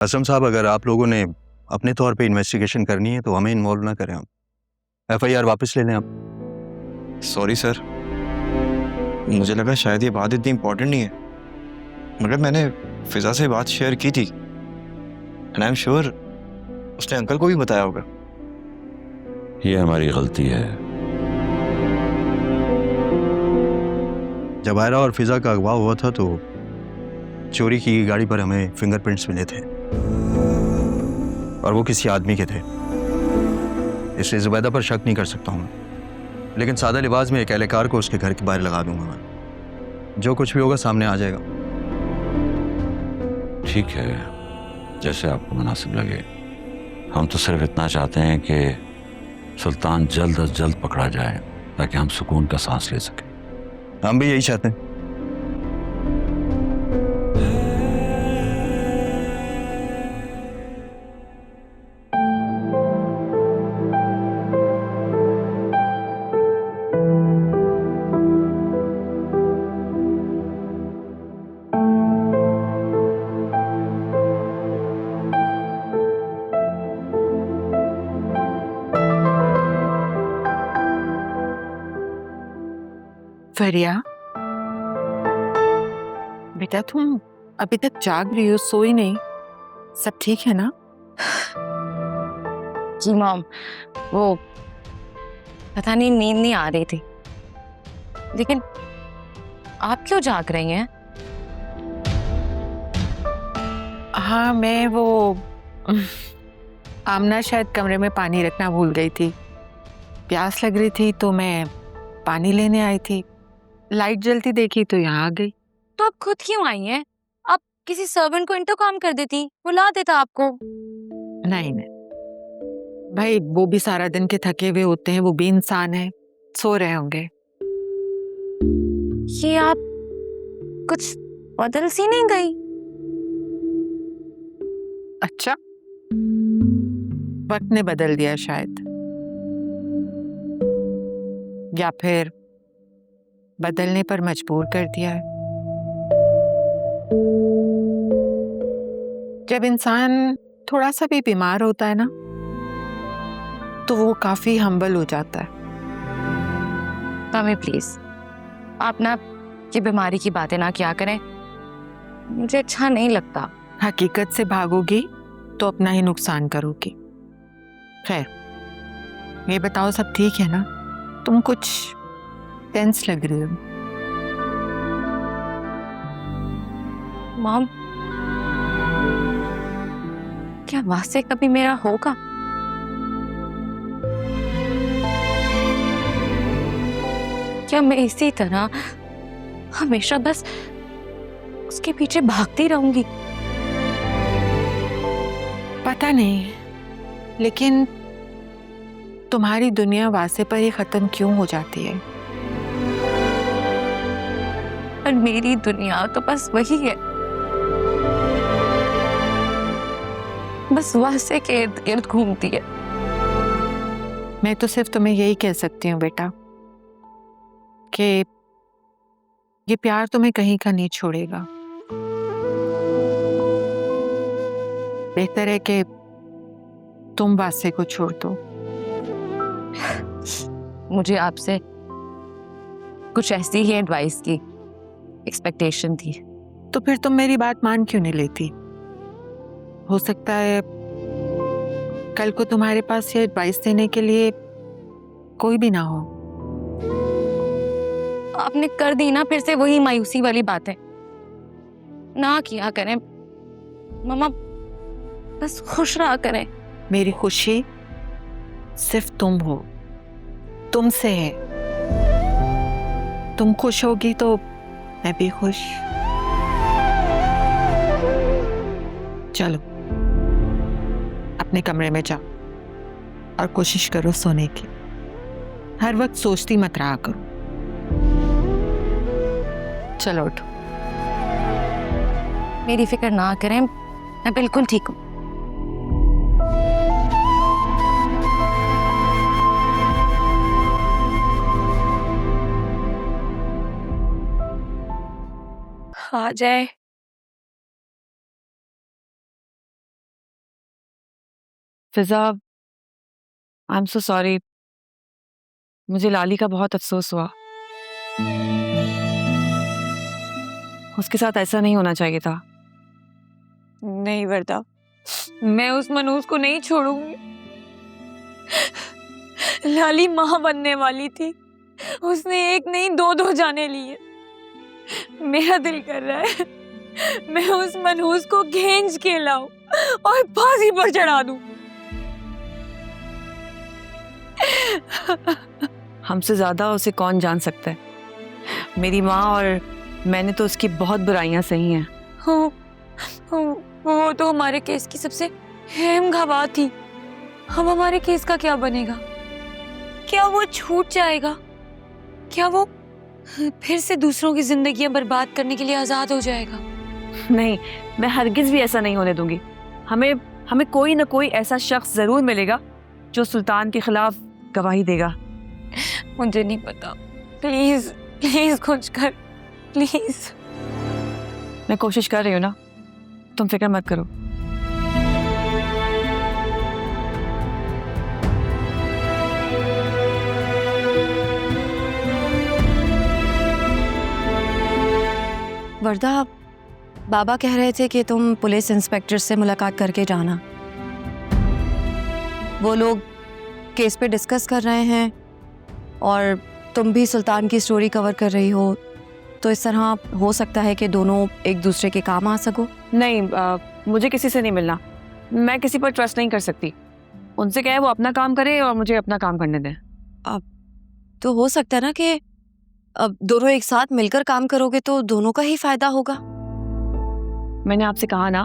असम साहब, अगर आप लोगों ने अपने तौर पे इन्वेस्टिगेशन करनी है तो हमें इन्वॉल्व ना करें। आप एफआईआर वापस ले लें आप। सॉरी सर, मुझे लगा शायद ये बात इतनी इम्पोर्टेंट नहीं है, मगर मैंने फिजा से बात शेयर की थी एंड आई एम श्योर उसने अंकल को भी बताया होगा। ये हमारी गलती है। जब आयरा और फिजा का अगवा हुआ था तो चोरी की गई गाड़ी पर हमें फिंगरप्रिंट्स मिले थे और वो किसी आदमी के थे, इसलिए जुबैदा पर शक नहीं कर सकता हूँ, लेकिन सादा लिबास में एक एहलकार को उसके घर के बाहर लगा दूंगा मैं। जो कुछ भी होगा सामने आ जाएगा। ठीक है, जैसे आपको मुनासिब लगे। हम तो सिर्फ इतना चाहते हैं कि सुल्तान जल्द अज जल्द पकड़ा जाए ताकि हम सुकून का सांस ले सकें। हम भी यही चाहते हैं। फरिया, बेटा तुम अभी तक जाग रही हो, सोई नहीं? सब ठीक है ना? जी मॉम, वो पता नहीं नींद नहीं आ रही थी। लेकिन आप क्यों जाग रही हैं? हाँ, मैं वो आमना शायद कमरे में पानी रखना भूल गई थी। प्यास लग रही थी तो मैं पानी लेने आई थी। लाइट जलती देखी तो यहाँ आ गई। तो आप खुद क्यों आई हैं? आप किसी सर्वेंट को इंतकाम कर देती, वो ला देता आपको। नहीं नहीं भाई, वो भी सारा दिन के थके हुए होते हैं, वो भी इंसान है, सो रहे होंगे। ये आप कुछ बदल सी नहीं गई? अच्छा, वक्त ने बदल दिया शायद, या फिर बदलने पर मजबूर कर दिया है। जब इंसान थोड़ा सा भी बीमार होता है ना, तो वो काफी हम्बल हो जाता है। मम्मी प्लीज, आप ना ये बीमारी की बातें ना किया करें, मुझे अच्छा नहीं लगता। हकीकत से भागोगी तो अपना ही नुकसान करोगी। खैर, ये बताओ सब ठीक है ना? तुम कुछ टेंस लग रही हो। मॉम, क्या वास्ते कभी मेरा होगा? क्या मैं इसी तरह हमेशा बस उसके पीछे भागती रहूंगी? पता नहीं, लेकिन तुम्हारी दुनिया वासे पर ही खत्म क्यों हो जाती है? और मेरी दुनिया तो बस वही है, बस वासे के इर्द गिर्द घूमती है। मैं तो सिर्फ तुम्हें यही कह सकती हूँ बेटा कि ये प्यार तुम्हें कहीं का नहीं छोड़ेगा। बेहतर है कि तुम वासे को छोड़ दो। मुझे आपसे कुछ ऐसी ही एडवाइस की एक्सपेक्टेशन थी। तो फिर तुम मेरी बात मान क्यों नहीं लेती? हो सकता है कल को तुम्हारे पास ये एडवाइस देने के लिए कोई भी ना हो। आपने कर दी ना फिर से वही मायूसी वाली बातें। ना किया करें मम्मा, बस खुश रहा करें। मेरी खुशी सिर्फ तुम हो, तुमसे है। तुम खुश होगी तो मैं भी खुश। चलो अपने कमरे में जाओ और कोशिश करो सोने की। हर वक्त सोचती मत रहा करो। चलो उठो। मेरी फिक्र ना करें, मैं बिल्कुल ठीक हूँ। आ जाए फिजा, आई एम सो सॉरी। मुझे लाली का बहुत अफसोस हुआ। उसके साथ ऐसा नहीं होना चाहिए था। नहीं वर्दा, मैं उस मनूस को नहीं छोड़ूंगी। लाली माँ बनने वाली थी, उसने एक नहीं दो जाने लिए। मेरा दिल कर रहा है मैं उस मनहूस को खींच के लाऊं और फांसी पर चढ़ा दूं। हमसे ज्यादा उसे कौन जान सकता है। मेरी माँ और मैंने तो उसकी बहुत बुराइयां सही हैं। वो तो हमारे केस की सबसे अहम गवाह थी। अब हमारे केस का क्या बनेगा? क्या वो छूट जाएगा? क्या वो फिर से दूसरों की जिंदगियां बर्बाद करने के लिए आजाद हो जाएगा? नहीं, मैं हरगिज भी ऐसा नहीं होने दूंगी। हमें कोई ना कोई ऐसा शख्स जरूर मिलेगा जो सुल्तान के खिलाफ गवाही देगा। मुझे नहीं पता, प्लीज प्लीज कुछ कर, प्लीज। मैं कोशिश कर रही हूँ ना, तुम फिक्र मत करो। वर्दा, बाबा कह रहे थे कि तुम पुलिस इंस्पेक्टर से मुलाकात करके जाना। वो लोग केस पे डिस्कस कर रहे हैं और तुम भी सुल्तान की स्टोरी कवर कर रही हो, तो इस तरह हो सकता है कि दोनों एक दूसरे के काम आ सको। नहीं, मुझे किसी से नहीं मिलना। मैं किसी पर ट्रस्ट नहीं कर सकती। उनसे कहे वो अपना काम करे और मुझे अपना काम करने दें। तो हो सकता है ना कि अब दोनों एक साथ मिलकर काम करोगे तो दोनों का ही फायदा होगा। मैंने आपसे कहा ना,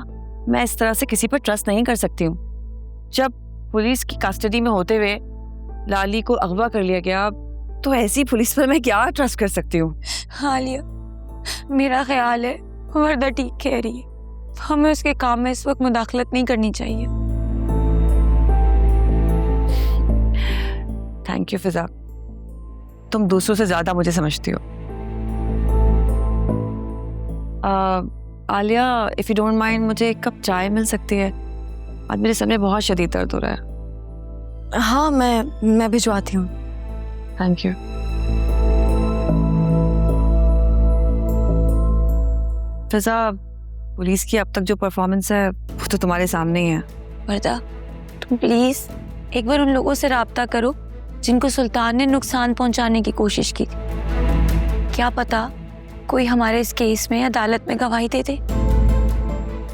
मैं इस तरह से किसी पर ट्रस्ट नहीं कर सकती हूँ। जब पुलिस की कस्टडी में होते हुए लाली को अगवा कर लिया गया, तो ऐसी पुलिस पर मैं क्या ट्रस्ट कर सकती हूँ? हालिया, मेरा ख्याल है वर्दा ठीक कह रही है। हमें उसके काम में इस वक्त मुदाखलत नहीं करनी चाहिए। थैंक यू फिजा, तुम दूसरों से ज्यादा मुझे समझती हो। Alia, if you don't mind, मुझे एक कप चाय मिल सकती है? आज मेरे सर में बहुत शदीद दर्द हो रहा है। हाँ, मैं भिजवाती हूँ। Thank you. फिजा, पुलिस की अब तक जो परफॉर्मेंस है वो तो तुम्हारे सामने ही है। वर्दा, तुम प्लीज एक बार उन लोगों से राब्ता करो जिनको सुल्तान ने नुकसान पहुंचाने की कोशिश की थी। क्या पता कोई हमारे इस केस में अदालत में गवाही दे दे।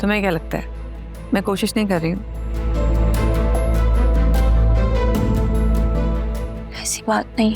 तुम्हें क्या लगता है मैं कोशिश नहीं कर रही हूँ? ऐसी बात नहीं।